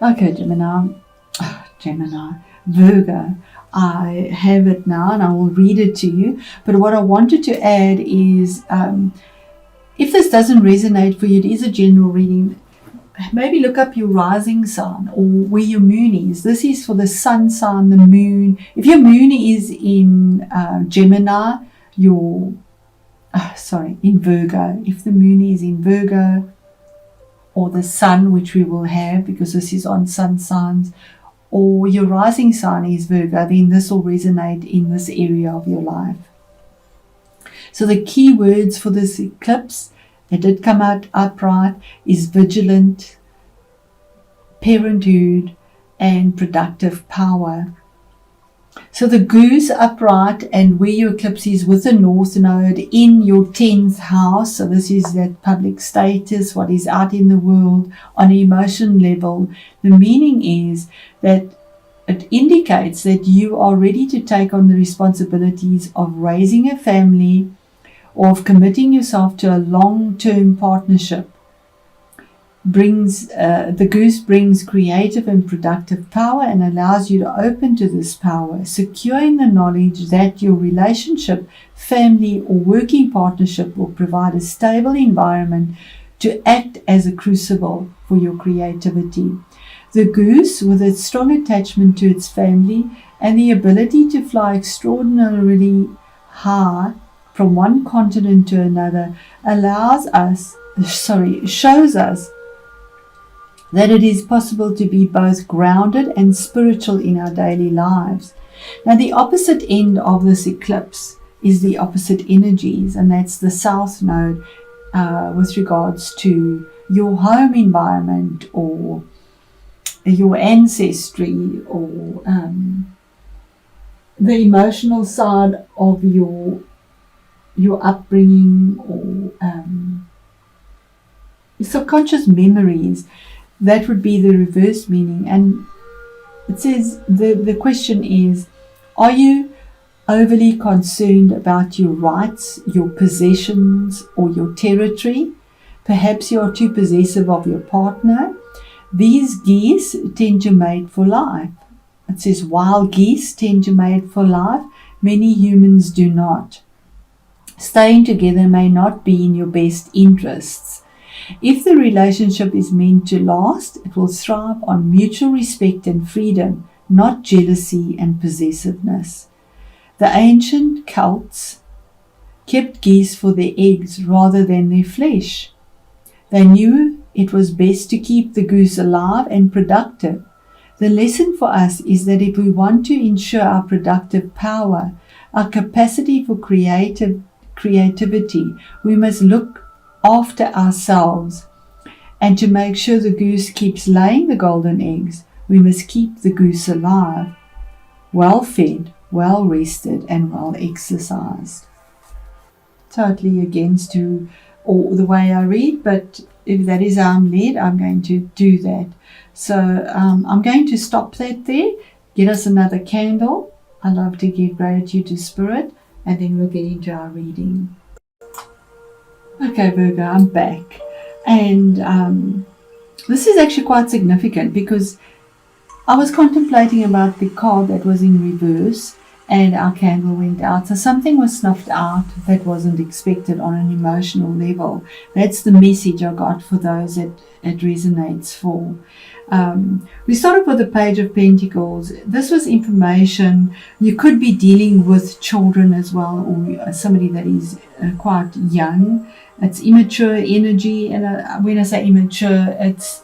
Okay, Gemini, Virgo. I have it now and I will read it to you. But what I wanted to add is, if this doesn't resonate for you, it is a general reading. Maybe look up your rising sign or where your moon is. This is for the sun sign, the moon. If your moon is in Gemini, in Virgo. If the moon is in Virgo, or the sun, which we will have because this is on sun signs, or your rising sign is Virgo, then this will resonate in this area of your life. So the key words for this eclipse, it did come out upright, is vigilant, parenthood, and productive power. So the goose upright, and where your eclipse is with the north node in your 10th house. So this is that public status, what is out in the world on an emotion level. The meaning is that it indicates that you are ready to take on the responsibilities of raising a family or of committing yourself to a long-term partnership. The goose brings creative and productive power and allows you to open to this power, secure in the knowledge that your relationship, family, or working partnership will provide a stable environment to act as a crucible for your creativity. The goose, with its strong attachment to its family and the ability to fly extraordinarily high from one continent to another, shows us that it is possible to be both grounded and spiritual in our daily lives. Now, the opposite end of this eclipse is the opposite energies, and that's the south node with regards to your home environment or your ancestry or the emotional side of your upbringing or subconscious memories. That would be the reverse meaning. And it says the question is, are you overly concerned about your rights, your possessions, or your territory? Perhaps you are too possessive of your partner. These geese tend to mate for life. It says wild geese tend to mate for life. Many humans do not. Staying together may not be in your best interests. If the relationship is meant to last, it will thrive on mutual respect and freedom, not jealousy and possessiveness. The ancient Celts kept geese for their eggs rather than their flesh. They knew it was best to keep the goose alive and productive. The lesson for us is that if we want to ensure our productive power, our capacity for creativity, we must look after ourselves. And to make sure the goose keeps laying the golden eggs, we must keep the goose alive, well fed, well rested, and well exercised. Totally against the way I read, but if that is how I'm led, I'm going to do that. So I'm going to stop that there, get us another candle. I love to give gratitude to Spirit, and then we'll get into our reading. Okay, Virgo, I'm back. And this is actually quite significant because I was contemplating about the card that was in reverse and our candle went out. So something was snuffed out that wasn't expected on an emotional level. That's the message I got for those that it resonates for. We started with the Page of Pentacles. This was information. You could be dealing with children as well, or somebody that is quite young. It's immature energy, and when I say immature, it's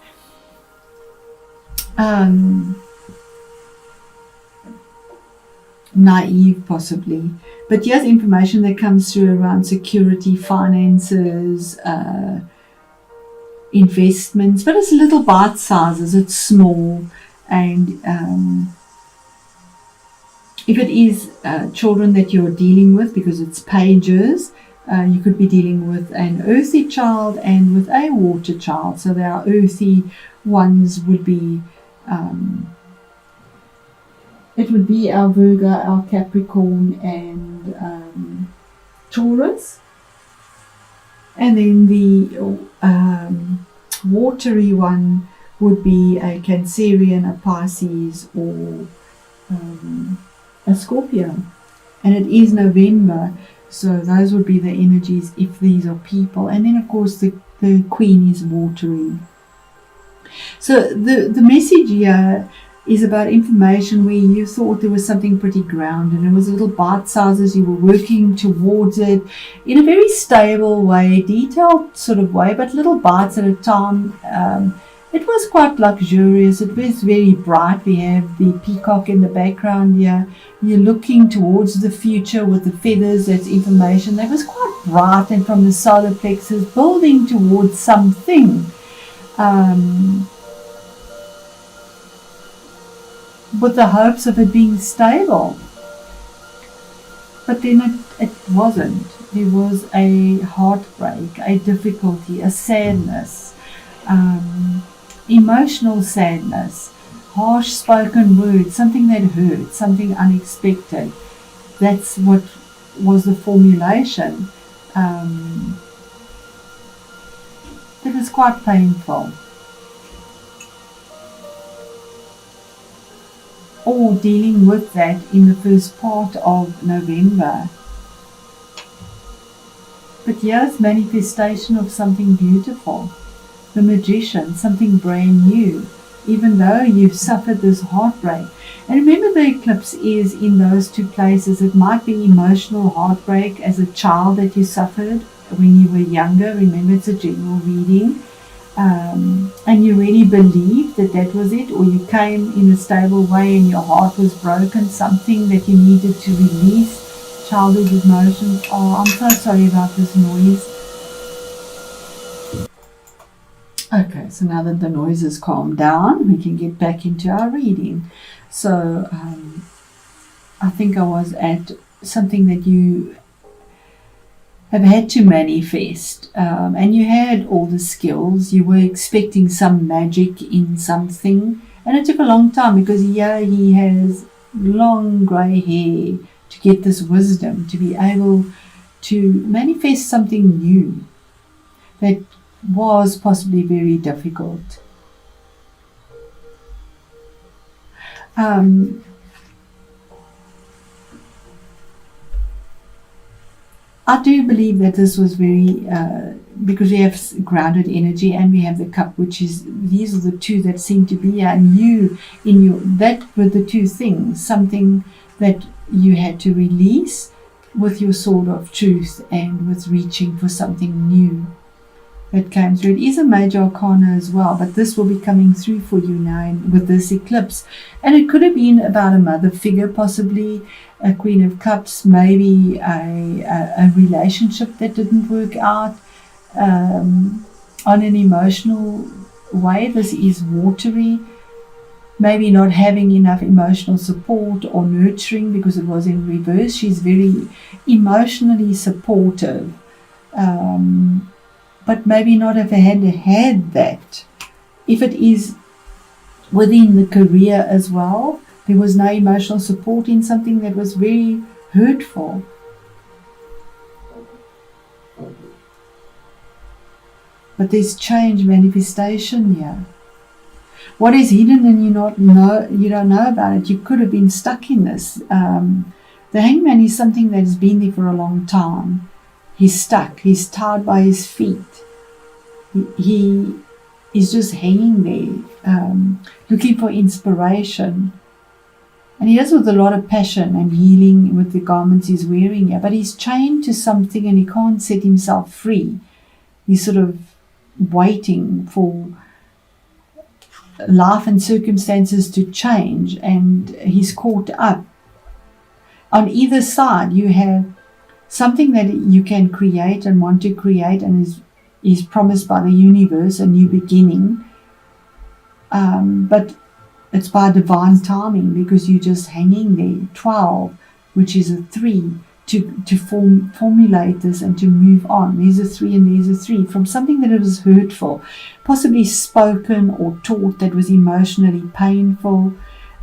naive possibly. But here's information that comes through around security, finances, investments, but it's little bite sizes, it's small. And if it is children that you're dealing with, because it's pages, you could be dealing with an earthy child and with a water child. So there are earthy ones would be it would be our Virgo, our Capricorn, and Taurus. And then the watery one would be a Cancerian, a Pisces, or a Scorpio. And it is November, so those would be the energies if these are people. And then, of course, the Queen is watery. So the message here is about information where you thought there was something pretty grounded, and it was little bite sizes. You were working towards it in a very stable way, detailed sort of way, but little bites at a time. It was quite luxurious. It was very bright. We have the peacock in the background here. You're looking towards the future with the feathers. That's information that was quite bright, and from the solar plexus, building towards something. With the hopes of it being stable. But then it wasn't. There was a heartbreak, a difficulty, a sadness, emotional sadness, harsh spoken words, something that hurt, something unexpected. That's what was the formulation. It was quite painful. Or dealing with that in the first part of November. But here's manifestation of something beautiful. The Magician, something brand new, even though you've suffered this heartbreak. And remember, the eclipse is in those two places. It might be emotional heartbreak as a child that you suffered when you were younger. Remember, it's a general reading. And you really believed that was it, or you came in a stable way and your heart was broken, something that you needed to release, childhood emotions. Oh, I'm so sorry about this noise. Okay, so now that the noise has calmed down, we can get back into our reading. So I think I was at something that you have had to manifest, and you had all the skills. You were expecting some magic in something, and it took a long time, because here he has long grey hair to get this wisdom, to be able to manifest something new that was possibly very difficult. I do believe that this was very, because we have grounded energy and we have the cup, which is, these are the two that seem to be, and you, in your, that were the two things, something that you had to release with your sword of truth and with reaching for something new that came through. It is a major arcana as well, but this will be coming through for you now with this eclipse. And it could have been about a mother figure, possibly a Queen of Cups, maybe a relationship that didn't work out on an emotional way. This is watery. Maybe not having enough emotional support or nurturing, because it was in reverse. She's very emotionally supportive. But maybe not have had that. If it is within the career as well, there was no emotional support in something that was very hurtful. But there's change, manifestation here. What is hidden and you don't know about it, you could have been stuck in this. The Hangman is something that has been there for a long time. He's stuck. He's tied by his feet. He is just hanging there, looking for inspiration. And he does with a lot of passion and healing with the garments he's wearing here. But he's chained to something and he can't set himself free. He's sort of waiting for life and circumstances to change, and he's caught up. On either side, you have something that you can create and want to create, and is promised by the universe, a new beginning. But it's by divine timing, because you're just hanging there. 12, which is a 3, to formulate this and to move on. There's a 3 and there's a 3 from something that was hurtful, possibly spoken or taught, that was emotionally painful,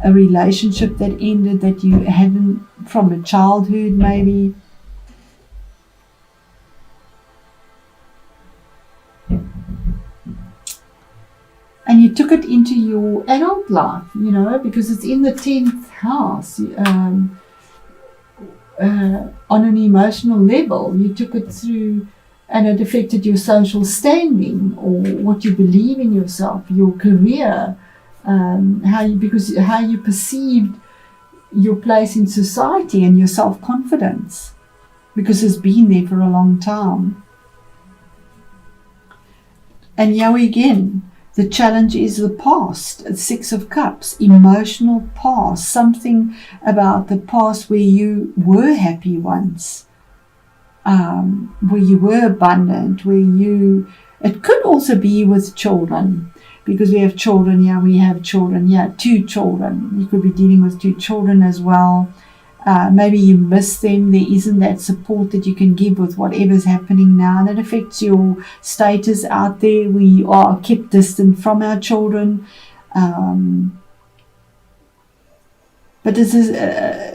a relationship that ended that you hadn't from a childhood maybe. And you took it into your adult life, because it's in the 10th house. On an emotional level, you took it through, and it affected your social standing, or what you believe in yourself, your career, how you perceived your place in society and your self-confidence, because it's been there for a long time. And here again, the challenge is the past. 6 of Cups, emotional past, something about the past where you were happy once, where you were abundant, it could also be with children, because we have children here, 2 children. You could be dealing with 2 children as well. Maybe you miss them. There isn't that support that you can give with whatever's happening now, and it affects your status out there. We are kept distant from our children. But this is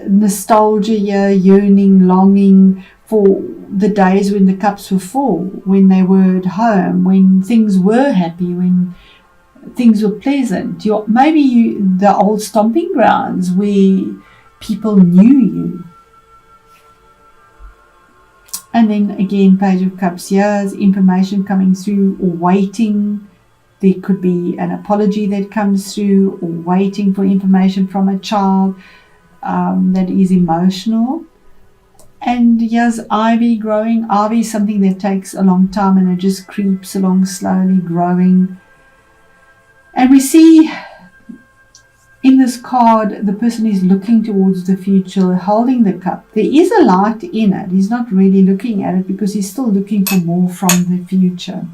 nostalgia here, yearning, longing for the days when the cups were full, when they were at home, when things were happy, when things were pleasant. The old stomping grounds where people knew you. And then again, Page of Cups, here's information coming through, or waiting. There could be an apology that comes through, or waiting for information from a child that is emotional. And here's ivy growing. Ivy is something that takes a long time, and it just creeps along slowly, growing. And we see in this card, the person is looking towards the future, holding the cup. There is a light in it. He's not really looking at it because he's still looking for more from the future.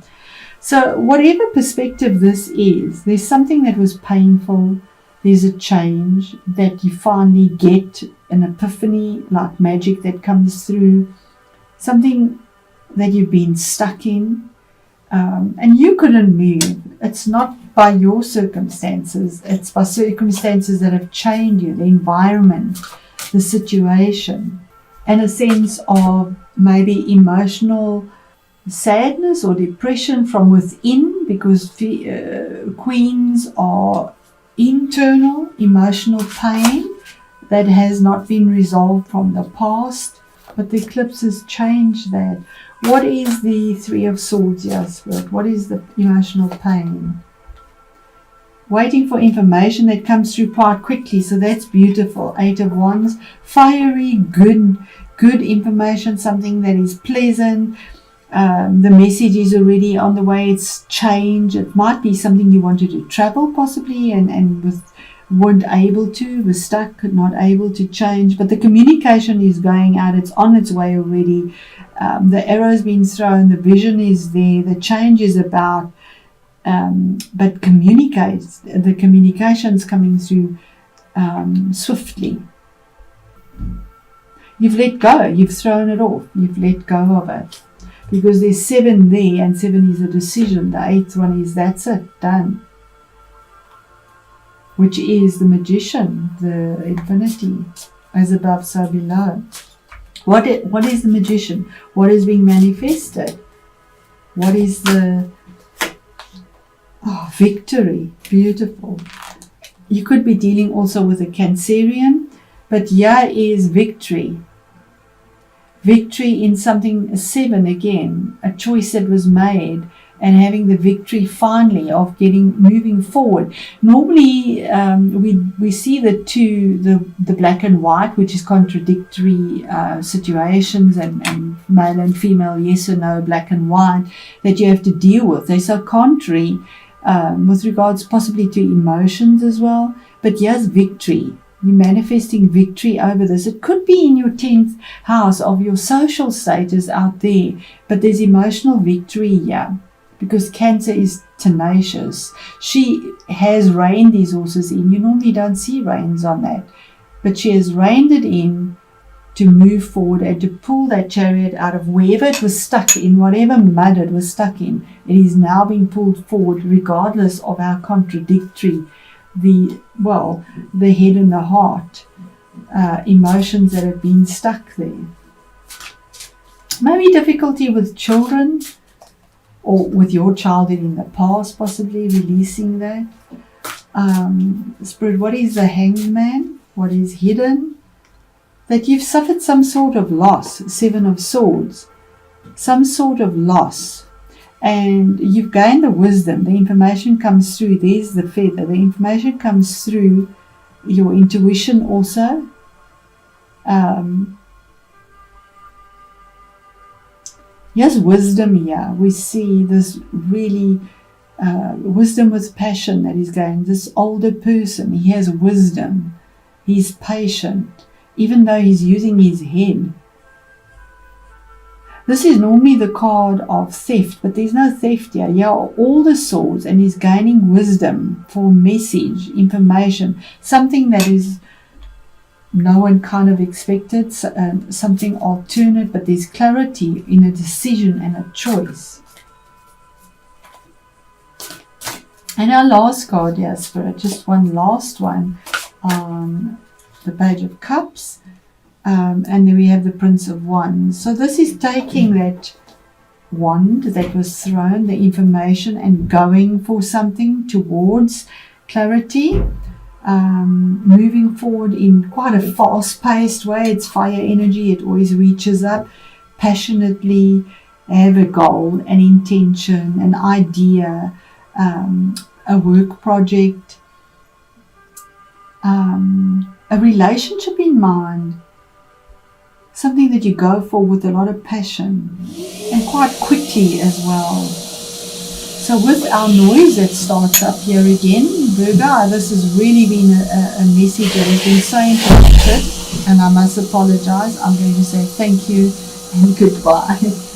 So whatever perspective this is, there's something that was painful. There's a change that you finally get, an epiphany, like magic that comes through. Something that you've been stuck in. And you couldn't move. It's not by your circumstances, it's by circumstances that have changed you, the environment, the situation, and a sense of maybe emotional sadness or depression from within, because queens are internal emotional pain that has not been resolved from the past, but the eclipse has changed that. What is the 3 of Swords here, Spirit? What is the emotional pain? Waiting for information that comes through quite quickly, so that's beautiful. 8 of Wands, fiery, good information, something that is pleasant. The message is already on the way. It's change. It might be something you wanted to travel possibly, and weren't able to, was stuck, not able to change. But the communication is going out. It's on its way already. The arrow's been thrown. The vision is there. The change is about. But the communication's coming through swiftly. You've let go, you've thrown it off, you've let go of it. Because there's 7 there, and 7 is a decision. The 8th one is, that's it, done. Which is the Magician, the infinity, as above, so below. What is the Magician? What is being manifested? What is the victory? Beautiful. You could be dealing also with a Cancerian, but here is victory. Victory in something, 7 again, a choice that was made, and having the victory finally of moving forward. Normally we see the black and white, which is contradictory situations, and male and female, yes or no, black and white, that you have to deal with. They're so contrary with regards possibly to emotions as well. But here's victory. You're manifesting victory over this. It could be in your 10th house of your social status out there, but there's emotional victory here, because Cancer is tenacious. She has reined these horses in. You normally don't see reins on that, but she has reined it in to move forward and to pull that chariot out of wherever it was stuck in, whatever mud it was stuck in. It is now being pulled forward, regardless of how contradictory the head and the heart emotions that have been stuck there. Maybe difficulty with children. or with your childhood in the past, possibly releasing that. Spirit, what is the Hanged Man? What is hidden? That you've suffered some sort of loss, Seven of Swords, some sort of loss. And you've gained the wisdom. The information comes through. There's the feather. The information comes through your intuition also. Yes, wisdom here. We see this really wisdom with passion that is going. This older person, he has wisdom. He's patient, even though he's using his head. This is normally the card of theft, but there's no theft here. Here are all the swords, and he's gaining wisdom for message, information, something that is no one kind of expected, something alternate, but there's clarity in a decision and a choice. And our last card here, Spirit, just one last one, the Page of Cups. And then we have the Prince of Wands. So this is taking that wand that was thrown, the information, and going for something towards clarity, moving forward in quite a fast-paced way. It's fire energy. It always reaches up passionately, have a goal, an intention, an idea, a work project, a relationship in mind. Something that you go for with a lot of passion and quite quickly as well. So with our noise that starts up here again, Virgo, this has really been a message that has been so interrupted, and I must apologize. I'm going to say thank you and goodbye.